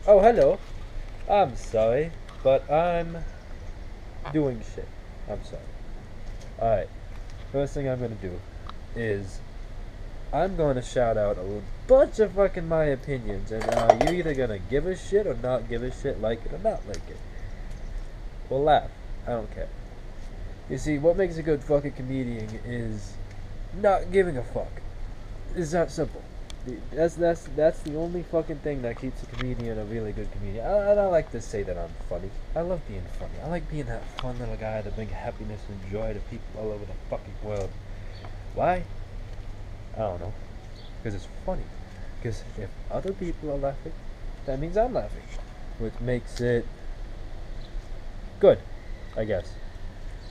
Oh, hello. I'm sorry, but I'm doing shit. I'm sorry. Alright, first thing I'm gonna do is I'm gonna shout out a bunch of fucking my opinions, and you're either gonna give a shit or not give a shit, like it or not like it. Or laugh. I don't care. You see, what makes a good fucking comedian is not giving a fuck. It's that simple. That's the only fucking thing that keeps a comedian a really good comedian. I don't like to say that I'm funny. I love being funny. I like being that fun little guy that brings happiness and joy to people all over the fucking world. Why? I don't know. Because it's funny. Because if other people are laughing, that means I'm laughing, which makes it good, I guess.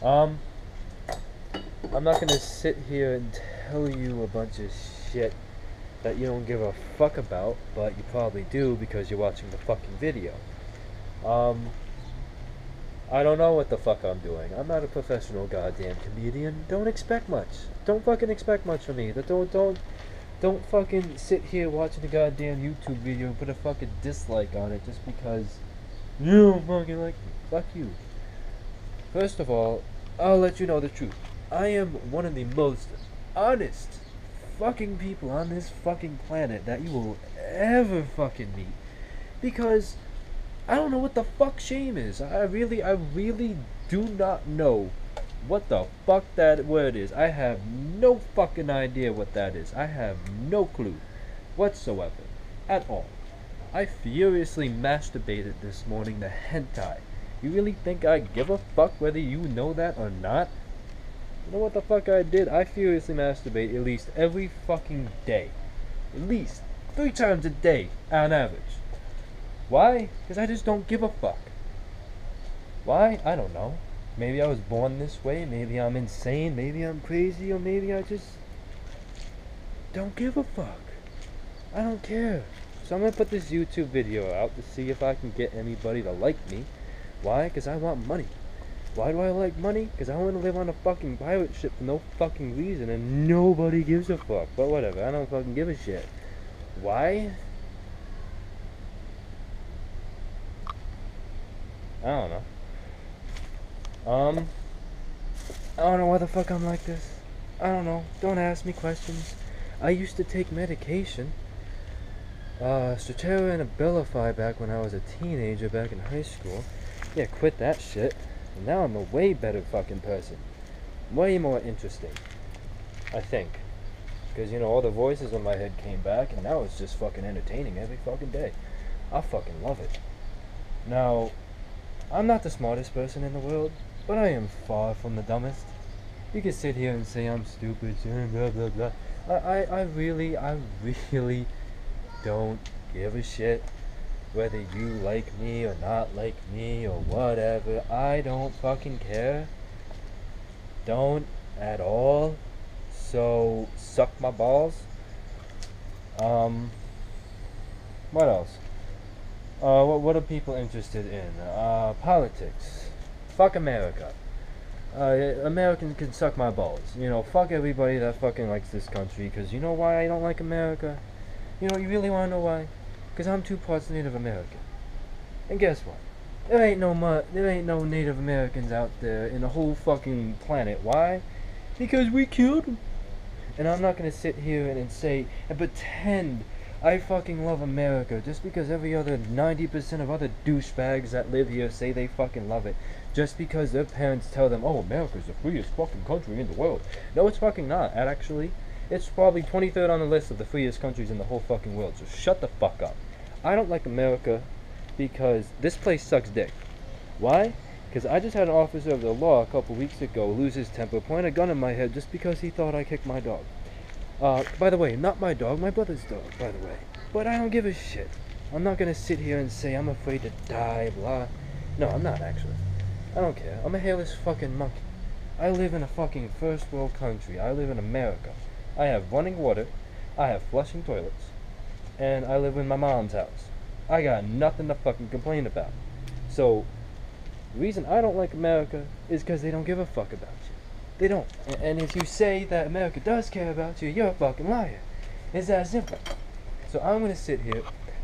Um, I'm not gonna sit here and tell you a bunch of shit that you don't give a fuck about, but you probably do because you're watching the fucking video. Um, I don't know what the fuck I'm doing. I'm not a professional goddamn comedian. Don't expect much. Don't fucking expect much from me. Don't fucking sit here watching a goddamn YouTube video and put a fucking dislike on it just because you don't fucking like me. Fuck you. First of all, I'll let you know the truth. I am one of the most honest fucking people on this fucking planet that you will ever fucking meet. Because I don't know what the fuck shame is. I really do not know what the fuck that word is. I have no fucking idea what that is. I have no clue whatsoever. At all. I furiously masturbated this morning to hentai. You really think I give a fuck whether you know that or not? You know what the fuck I did? I furiously masturbate at least every fucking day. At least 3 times a day on average. Why? Because I just don't give a fuck. Why? I don't know. Maybe I was born this way, maybe I'm insane, maybe I'm crazy, or maybe I just don't give a fuck. I don't care. So I'm gonna put this YouTube video out to see if I can get anybody to like me. Why? Because I want money. Why do I like money? Because I want to live on a fucking pirate ship for no fucking reason and nobody gives a fuck. But whatever, I don't fucking give a shit. Why? I don't know. I don't know why the fuck I'm like this. I don't know. Don't ask me questions. I used to take medication. Strattera and Abilify back when I was a teenager back in high school. Yeah, quit that shit. And now I'm a way better fucking person. Way more interesting. I think. Because, you know, all the voices in my head came back, and now it's just fucking entertaining every fucking day. I fucking love it. Now, I'm not the smartest person in the world, but I am far from the dumbest. You can sit here and say I'm stupid, blah blah blah. I really don't give a shit whether you like me or not like me or whatever. I don't fucking care. Don't at all. So suck my balls. Um, what else? What are people interested in? Politics. Fuck America. Americans can suck my balls. You know, fuck everybody that fucking likes this country. Because you know why I don't like America? You know, you really want to know why? Because I'm 2 parts Native American. And guess what? There ain't no Native Americans out there in the whole fucking planet. Why? Because we killed them. And I'm not gonna sit here and say and pretend I fucking love America just because every other 90% of other douchebags that live here say they fucking love it. Just because their parents tell them, oh, America's the freest fucking country in the world. No, it's fucking not. And actually, it's probably 23rd on the list of the freest countries in the whole fucking world. So shut the fuck up. I don't like America because this place sucks dick. Why? Because I just had an officer of the law a couple weeks ago lose his temper, point a gun in my head just because he thought I kicked my dog. By the way, not my dog, my brother's dog, by the way. But I don't give a shit. I'm not gonna sit here and say I'm afraid to die, blah. No, I'm not actually. I don't care. I'm a hairless fucking monkey. I live in a fucking first world country. I live in America. I have running water. I have flushing toilets. And I live in my mom's house. I got nothing to fucking complain about. So, the reason I don't like America is because they don't give a fuck about you. They don't. And if you say that America does care about you, you're a fucking liar. It's that simple. So I'm gonna sit here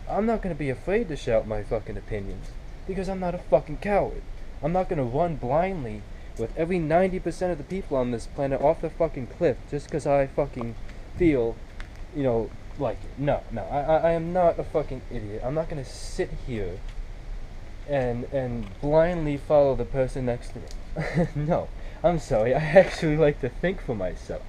I'm not gonna be afraid to shout my fucking opinions because I'm not a fucking coward. I'm not gonna run blindly with every 90% of the people on this planet off the fucking cliff just because I fucking feel, you know, like it. No, no, I am not a fucking idiot. I'm not gonna sit here and blindly follow the person next to me. No, I'm sorry. I actually like to think for myself.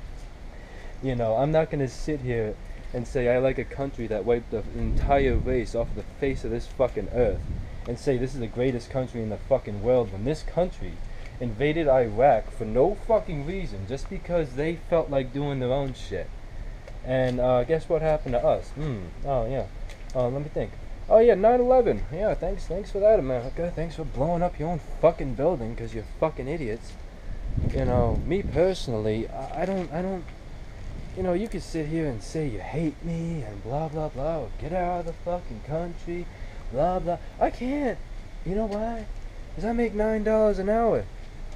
You know, I'm not gonna sit here and say I like a country that wiped the entire race off the face of this fucking earth and say this is the greatest country in the fucking world when this country invaded Iraq for no fucking reason just because they felt like doing their own shit. And guess what happened to us? Oh yeah. Let me think. Oh yeah, 9/11. Yeah, thanks for that, America. Thanks for blowing up your own fucking building because you're fucking idiots. You know, me personally, I don't. You know, you could sit here and say you hate me and blah blah blah, or get out of the fucking country, blah blah. I can't. You know why? Because I make $9 an hour.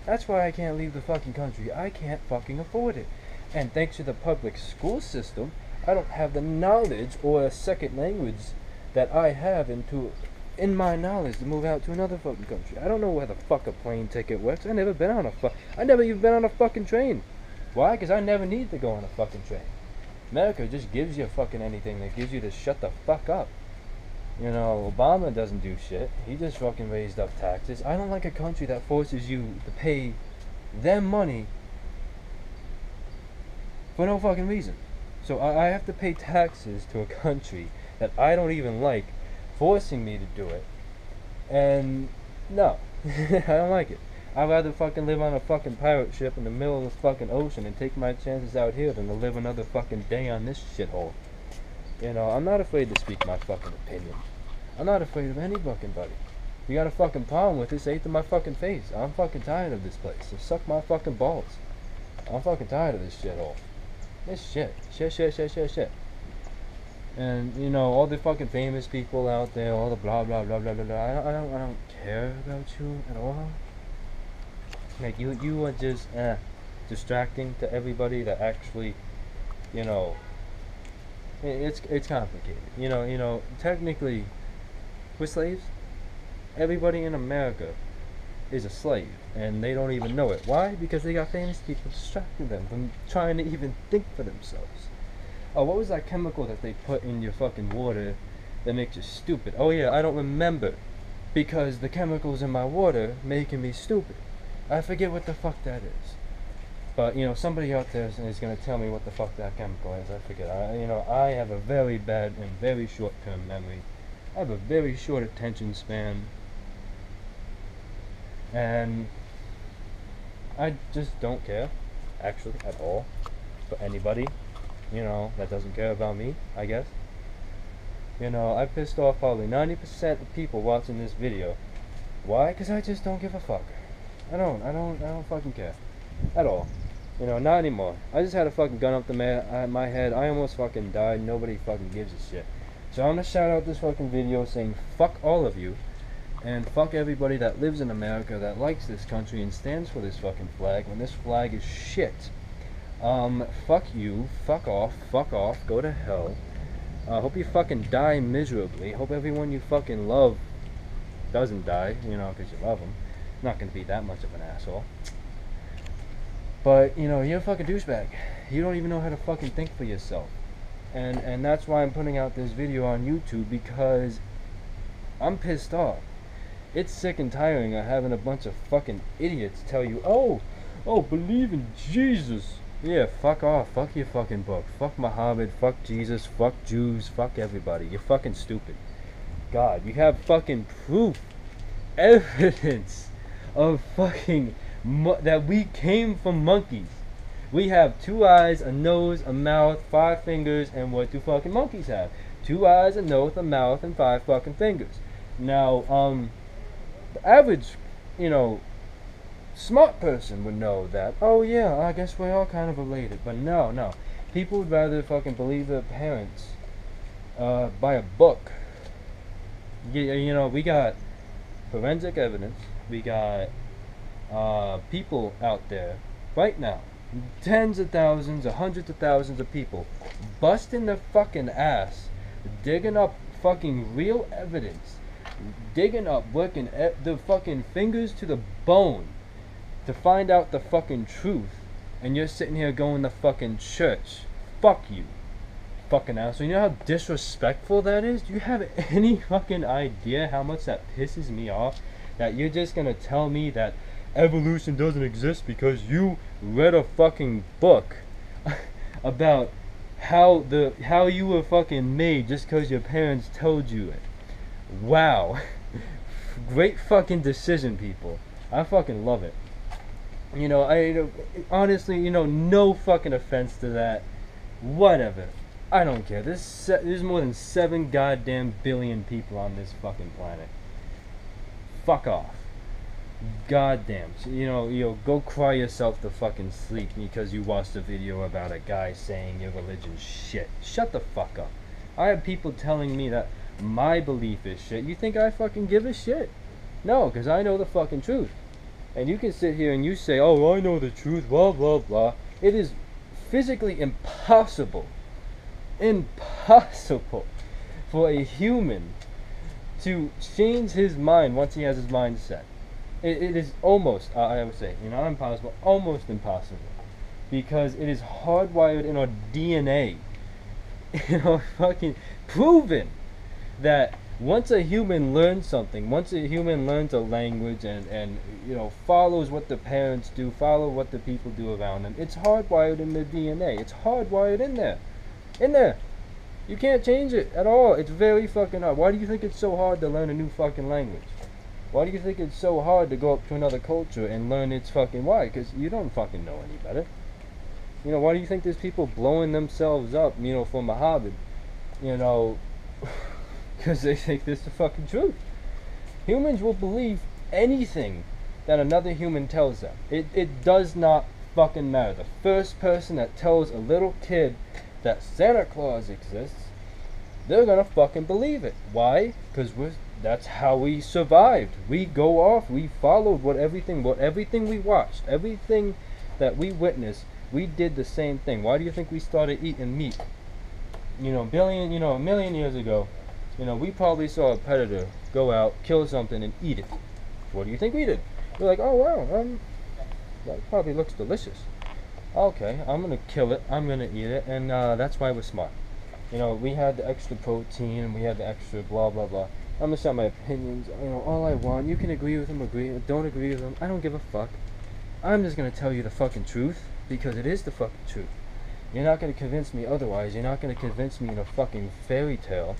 That's why I can't leave the fucking country. I can't fucking afford it. And thanks to the public school system, I don't have the knowledge or a second language that I have in my knowledge to move out to another fucking country. I don't know where the fuck a plane ticket works. I never even been on a fucking train. Why? Because I never need to go on a fucking train. America just gives you fucking anything that gives you to shut the fuck up. You know, Obama doesn't do shit. He just fucking raised up taxes. I don't like a country that forces you to pay them money for no fucking reason. So I have to pay taxes to a country that I don't even like, forcing me to do it. And no, I don't like it. I'd rather fucking live on a fucking pirate ship in the middle of the fucking ocean and take my chances out here than to live another fucking day on this shithole. You know, I'm not afraid to speak my fucking opinion. I'm not afraid of any fucking buddy. If you got a fucking problem with it, say it to my fucking face. I'm fucking tired of this place. So suck my fucking balls. I'm fucking tired of this shithole. This shit. Shit. And, you know, all the fucking famous people out there, all the blah blah blah blah blah blah. I don't care about you at all. Like you are just distracting to everybody that actually, you know, it's complicated. You know, technically, we're slaves. Everybody in America is a slave, and they don't even know it. Why? Because they got famous people distracting them from trying to even think for themselves. Oh, what was that chemical that they put in your fucking water that makes you stupid? Oh yeah, I don't remember, because the chemicals in my water making me stupid. I forget what the fuck that is. But, you know, somebody out there is going to tell me what the fuck that chemical is. I forget. I have a very bad and very short-term memory. I have a very short attention span. And I just don't care, actually, at all, for anybody, you know, that doesn't care about me, I guess. You know, I pissed off probably 90% of people watching this video. Why? Because I just don't give a fuck. I don't fucking care. At all. You know, not anymore. I just had a fucking gun up my head. I almost fucking died. Nobody fucking gives a shit. So I'm gonna shout out this fucking video saying fuck all of you. And fuck everybody that lives in America that likes this country and stands for this fucking flag when this flag is shit. Fuck you. Fuck off. Go to hell. Hope you fucking die miserably. Hope everyone you fucking love doesn't die, you know, because you love them. Not gonna be that much of an asshole. But, you know, you're a fucking douchebag. You don't even know how to fucking think for yourself. And that's why I'm putting out this video on YouTube, because I'm pissed off. It's sick and tiring of having a bunch of fucking idiots tell you, oh, believe in Jesus. Yeah, fuck off. Fuck your fucking book. Fuck Muhammad. Fuck Jesus. Fuck Jews. Fuck everybody. You're fucking stupid. God, you have fucking proof, evidence of fucking that we came from monkeys. We have 2 eyes, a nose, a mouth, 5 fingers, and what do fucking monkeys have? 2 eyes, a nose, a mouth, and 5 fucking fingers. Now, the average, you know, smart person would know that. Oh yeah, I guess we're all kind of related. But no. People would rather fucking believe their parents by a book. You know, we got forensic evidence. We got people out there right now, tens of thousands or hundreds of thousands of people busting their fucking ass, digging up fucking real evidence, digging up, working the fucking fingers to the bone to find out the fucking truth, and you're sitting here going to fucking church. Fuck you, fucking asshole. You know how disrespectful that is? Do you have any fucking idea how much that pisses me off? That you're just gonna tell me that evolution doesn't exist because you read a fucking book about how you were fucking made just because your parents told you it. Wow. Great fucking decision, people. I fucking love it. You know, honestly, you know, no fucking offense to that. Whatever. I don't care. There's more than 7 goddamn billion people on this fucking planet. Fuck off. Goddamn. So, you know, go cry yourself to fucking sleep because you watched a video about a guy saying your religion's shit. Shut the fuck up. I have people telling me that my belief is shit. You think I fucking give a shit? No, because I know the fucking truth. And you can sit here and you say, oh, I know the truth, blah, blah, blah. It is physically impossible for a human to change his mind once he has his mind set. It is almost, I would say, not impossible, almost impossible. Because it is hardwired in our DNA. Fucking proven that once a human learns something, once a human learns a language and follows what the parents do, follow what the people do around them, it's hardwired in their DNA. It's hardwired in there. You can't change it at all. It's very fucking hard. Why do you think it's so hard to learn a new fucking language? Why do you think it's so hard to go up to another culture and learn its fucking why? Because you don't fucking know any better. Why do you think there's people blowing themselves up, for Muhammad? Because they think this is the fucking truth. Humans will believe anything that another human tells them. It does not fucking matter. The first person that tells a little kid that Santa Claus exists, they're gonna fucking believe it. Why? Because that's how we survived. We go off, we followed what everything we watched, everything that we witnessed, we did the same thing. Why do you think we started eating meat? A million years ago, we probably saw a predator go out, kill something, and eat it. What do you think we did? We're like, oh wow, that probably looks delicious. Okay, I'm gonna kill it, I'm gonna eat it, and that's why we're smart. We had the extra protein, and we had the extra blah blah blah. I'm gonna set my opinions, all I want. You can agree with them, don't agree with them. I don't give a fuck. I'm just gonna tell you the fucking truth, because it is the fucking truth. You're not gonna convince me otherwise. You're not gonna convince me in a fucking fairy tale,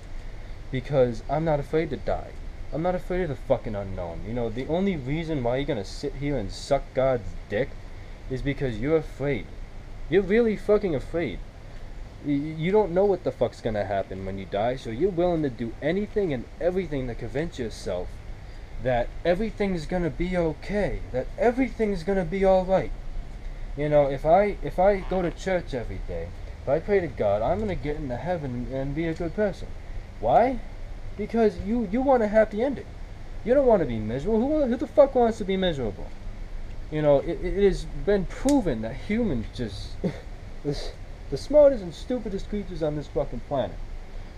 because I'm not afraid to die. I'm not afraid of the fucking unknown. The only reason why you're gonna sit here and suck God's dick is because you're afraid. You're really fucking afraid. You don't know what the fuck's gonna happen when you die, so you're willing to do anything and everything to convince yourself that everything's gonna be okay, that everything's gonna be alright. If I go to church every day, if I pray to God, I'm gonna get into heaven and be a good person. Why? Because you want a happy ending. You don't want to be miserable. Who the fuck wants to be miserable? It has been proven that humans just the smartest and stupidest creatures on this fucking planet.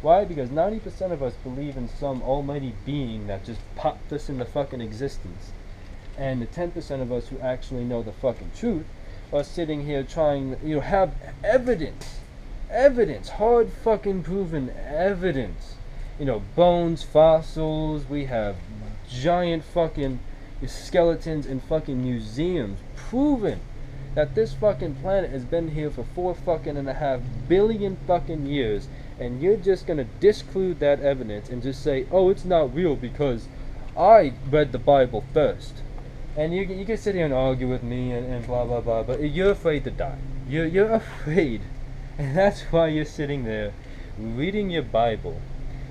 Why? Because 90% of us believe in some almighty being that just popped us into fucking existence. And the 10% of us who actually know the fucking truth are sitting here trying, have evidence, hard fucking proven evidence. Bones, fossils, we have giant fucking skeletons in fucking museums proven that this fucking planet has been here for 4.5 billion fucking years, and you're just gonna disclude that evidence and just say, oh, it's not real because I read the Bible first. And you can sit here and argue with me and blah blah blah, but you're afraid to die. You're afraid, and that's why you're sitting there reading your Bible,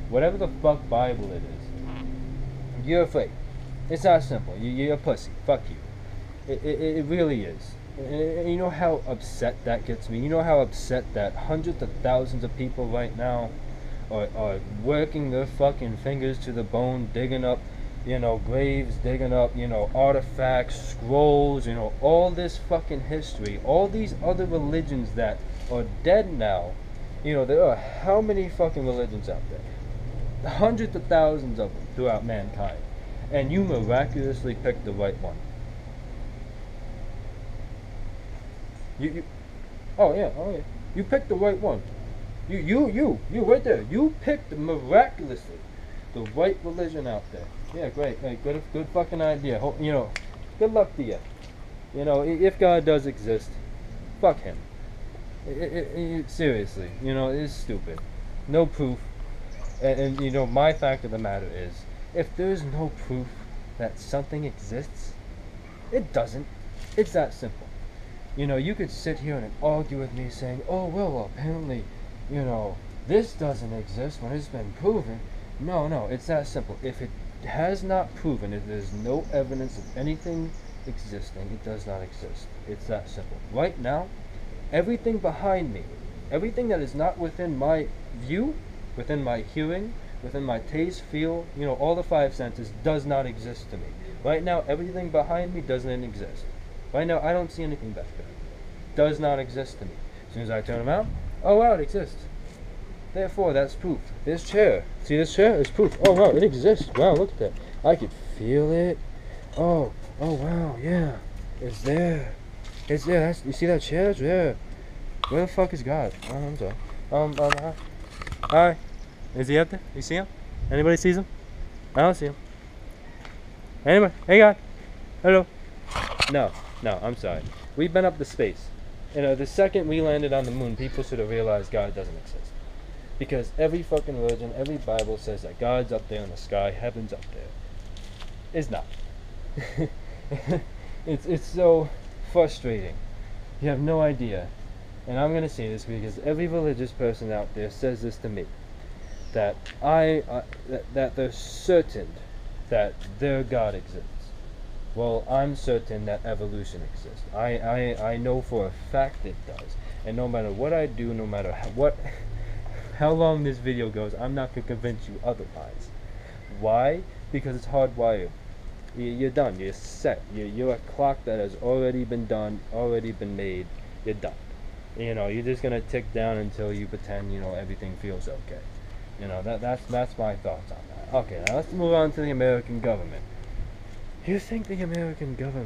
whatever the fuck Bible it is. You're afraid. It's that simple. You're a pussy. Fuck you. It really is. And you know how upset that gets me? You know how upset that hundreds of thousands of people right now are working their fucking fingers to the bone, digging up, graves, digging up, artifacts, scrolls, all this fucking history, all these other religions that are dead now. There are how many fucking religions out there? hundreds of thousands of them throughout mankind, and you miraculously picked the right one. You oh yeah, you picked the right one. You right there. You picked miraculously the right religion out there. Yeah, great, good fucking idea. Good luck to you. If God does exist, fuck him. Seriously, it's stupid. No proof. And my fact of the matter is, if there's no proof that something exists, it doesn't. It's that simple. You could sit here and argue with me saying, oh, well, apparently, this doesn't exist when it's been proven. No, it's that simple. If it has not proven, if there's no evidence of anything existing, it does not exist. It's that simple. Right now, everything behind me, everything that is not within my view, within my hearing, within my taste, feel, all the five senses does not exist to me. Right now, everything behind me doesn't exist. Right now, I don't see anything back there. Does not exist to me. As soon as I turn around, oh wow, it exists. Therefore, that's proof. This chair, see this chair? It's proof. Oh wow, it exists. Wow, look at that. I could feel it. Oh wow, yeah. It's there. It's there. You see that chair? It's there. Where the fuck is God? Oh, I'm sorry. Hi. Is he up there? You see him? Anybody sees him? I don't see him. Anybody? Hey God. Hello. No, I'm sorry. We've been up to space. The second we landed on the moon, people should have realized God doesn't exist. Because every fucking religion, every Bible says that God's up there in the sky, heaven's up there. It's not. It's so frustrating. You have no idea. And I'm gonna say this because every religious person out there says this to me. That that they're certain that their God exists. Well, I'm certain that evolution exists. I know for a fact it does. And no matter what I do, no matter how long this video goes, I'm not going to convince you otherwise. Why? Because it's hardwired. You're done. You're set. You're a clock that has already been done, already been made. You're done. You're just going to tick down until you pretend, everything feels okay. That's my thoughts on that. Okay, now let's move on to the American government. You think the American government